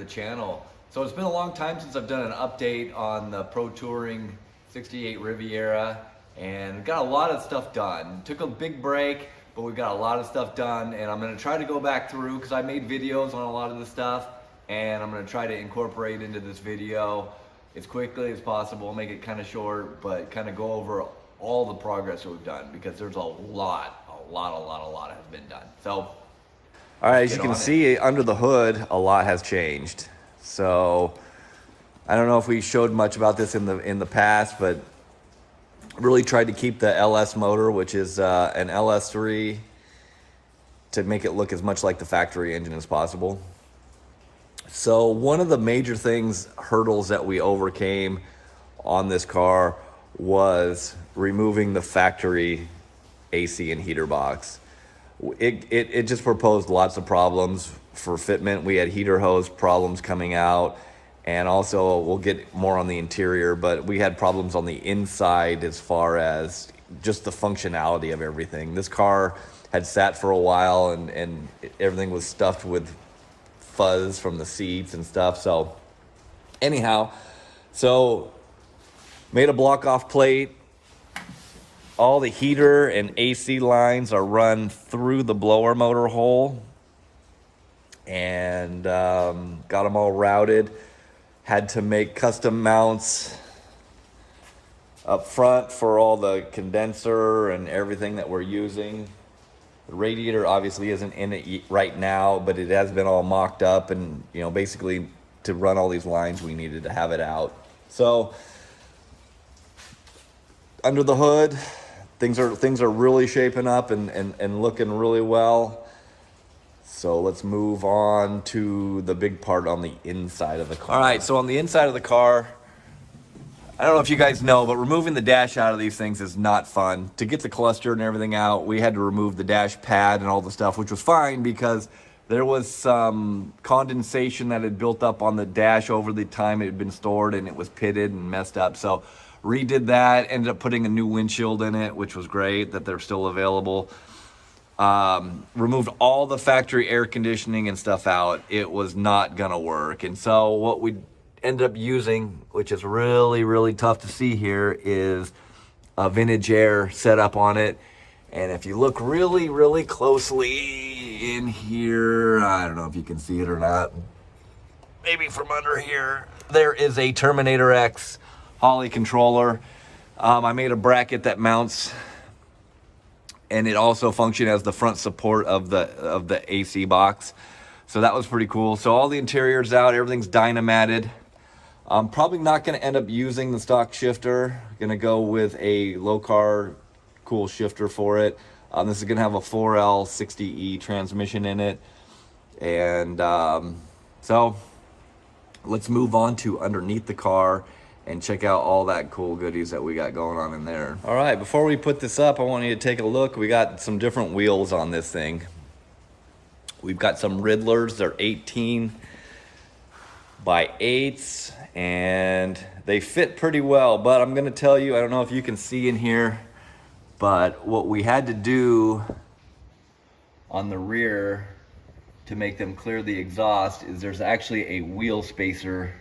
channel. So it's been a long time since I've done an update on the Pro-touring 68 Riviera, and got a lot of stuff done. Took a big break, but we got a lot of stuff done, and I'm gonna try to go back through because I made videos on a lot of the stuff, and I'm gonna try to incorporate into this video as quickly as possible, make it kind of short, but kind of go over all the progress that we've done, because there's a lot has been done. So, all right, as you can see, under the hood, a lot has changed. So, I don't know if we showed much about this in the past, but really tried to keep the LS motor, which is an LS3, to make it look as much like the factory engine as possible. So one of the major hurdles that we overcame on this car was removing the factory AC and heater box. It just proposed lots of problems for fitment. We had heater hose problems coming out, and also we'll get more on the interior, but we had problems on the inside as far as just the functionality of everything. This car had sat for a while, and everything was stuffed with fuzz from the seats and stuff. So anyhow, made a block off plate. All the heater and AC lines are run through the blower motor hole, and got them all routed. Had to make custom mounts up front for all the condenser and everything that we're using. The radiator obviously isn't in it right now, but it has been all mocked up, and basically to run all these lines we needed to have it out. So under the hood, things are really shaping up and looking really well. So let's move on to the big part on the inside of the car. All right, so on the inside of the car, I don't know if you guys know, but removing the dash out of these things is not fun. To get the cluster and everything out, we had to remove the dash pad and all the stuff, which was fine because there was some condensation that had built up on the dash over the time it had been stored, and it was pitted and messed up. So redid that, ended up putting a new windshield in it, which was great that they're still available. Removed all the factory air conditioning and stuff out. It was not gonna work. And so what we ended up using, which is really tough to see here, is a vintage air setup on it. And if you look really closely in here, I don't know if you can see it or not, maybe from under here, there is a Terminator X Holley controller. I made a bracket that mounts, and it also functioned as the front support of the AC box. So that was pretty cool. So all the interior's out, everything's dynamatted. I'm probably not gonna end up using the stock shifter. Gonna go with a low-car cool shifter for it. This is gonna have a 4L60E transmission in it. And so let's move on to underneath the car and check out all that cool goodies that we got going on in there. All right, before we put this up, I want you to take a look. We got some different wheels on this thing. We've got some Ridlers. They're 18 by 8s, and they fit pretty well. But I'm gonna tell you, I don't know if you can see in here, but what we had to do on the rear to make them clear the exhaust is there's actually a wheel spacer.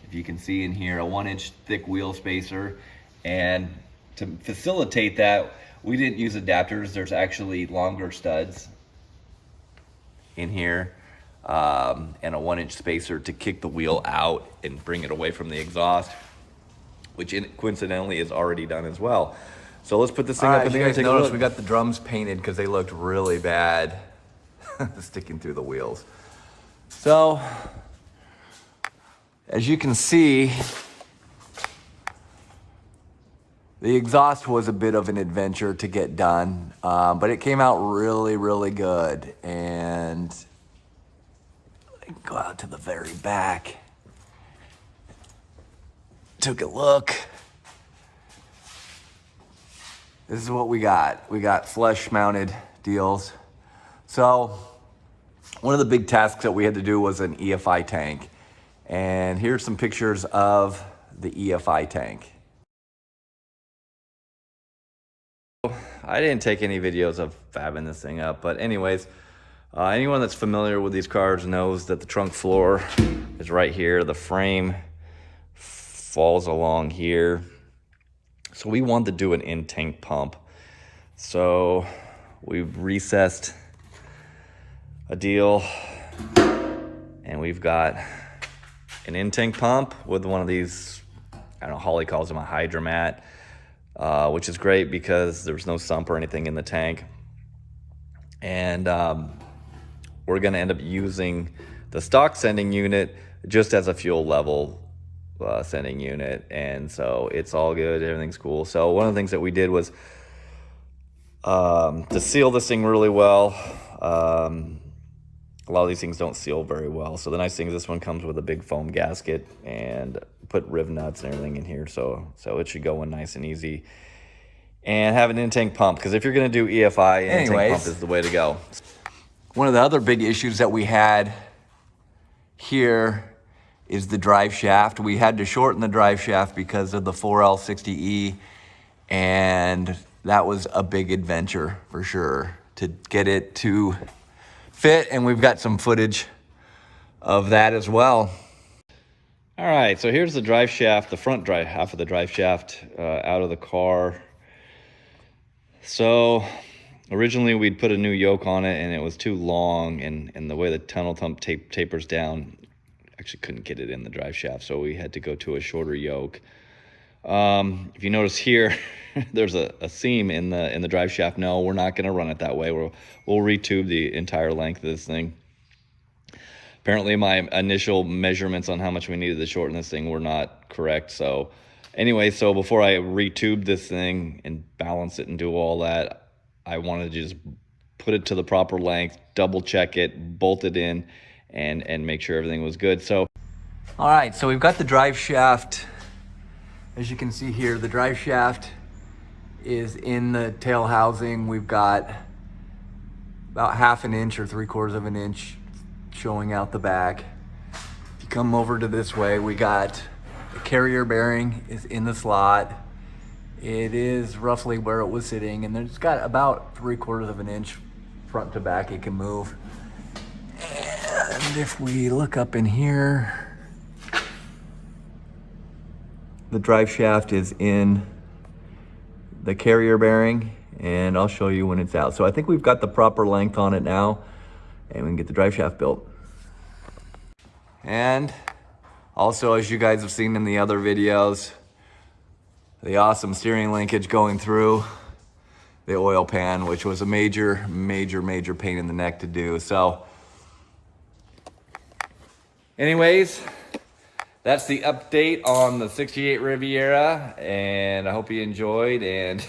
If you can see in here, a 1-inch thick wheel spacer. And to facilitate that, we didn't use adapters. There's actually longer studs in here, and a 1-inch spacer to kick the wheel out and bring it away from the exhaust, which coincidentally is already done as well. So let's put this thing up in there and take a look. We got the drums painted because they looked really bad sticking through the wheels. So as you can see, the exhaust was a bit of an adventure to get done, but it came out really good. And go out to the very back. Took a look. This is what we got. We got flush mounted deals. So one of the big tasks that we had to do was an EFI tank. And here's some pictures of the EFI tank. I didn't take any videos of fabbing this thing up, but anyways, Anyone that's familiar with these cars knows that the trunk floor is right here. The frame falls along here. So we wanted to do an in-tank pump. So we've recessed a deal, and we've got an in-tank pump with one of these, I don't know, Holley calls them a hydromat, which is great because there's no sump or anything in the tank. And we're going to end up using the stock sending unit just as a fuel level sending unit, and so it's all good, everything's cool. So one of the things that we did was to seal this thing really well. A lot of these things don't seal very well, so the nice thing is this one comes with a big foam gasket and put riv nuts and everything in here, so it should go in nice and easy. And have an in-tank pump, because if you're going to do EFI, an in-tank pump is the way to go. One of the other big issues that we had here is the drive shaft. We had to shorten the drive shaft because of the 4L60E, and that was a big adventure for sure to get it to fit, and we've got some footage of that as well. All right, so here's the drive shaft, the front drive half of the drive shaft out of the car. So originally we'd put a new yoke on it, and it was too long, and the way the tunnel tapers down, actually couldn't get it in the drive shaft, so we had to go to a shorter yoke. If you notice here, there's a seam in the drive shaft. No, we're not going to run it that way. We'll retube the entire length of this thing. Apparently my initial measurements on how much we needed to shorten this thing were not correct. So anyway, so before I retube this thing and balance it and do all that, I wanted to just put it to the proper length, double check it, bolt it in, and make sure everything was good. So, all right, so we've got the drive shaft. As you can see here, the drive shaft is in the tail housing. We've got about 1/2 inch or 3/4 inch showing out the back. If you come over to this way, we got the carrier bearing is in the slot. It is roughly where it was sitting, and it's got about 3/4 inch front to back it can move. And if we look up in here, the drive shaft is in the carrier bearing, and I'll show you when it's out. So I think we've got the proper length on it now, and we can get the drive shaft built. And also, as you guys have seen in the other videos, the awesome steering linkage going through the oil pan, which was a major pain in the neck to do. So anyways, that's the update on the 68 Riviera, and I hope you enjoyed. And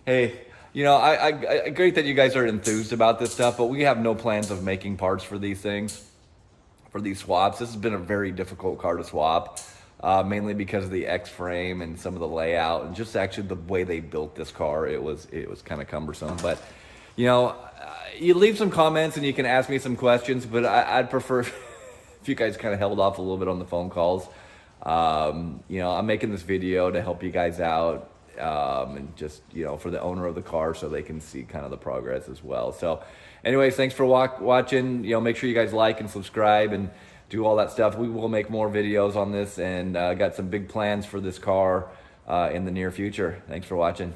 hey, you know, I great that you guys are enthused about this stuff, but we have no plans of making parts for these things, for these swaps. This has been a very difficult car to swap, mainly because of the X frame and some of the layout, and just actually the way they built this car. It was kind of cumbersome. But you know, you leave some comments and you can ask me some questions, but I'd prefer if you guys kind of held off a little bit on the phone calls. You know, I'm making this video to help you guys out, and just, you know, for the owner of the car, so they can see kind of the progress as well. So anyways, thanks for watching. You know, make sure you guys like and subscribe and do all that stuff. We will make more videos on this, and got some big plans for this car in the near future. Thanks for watching.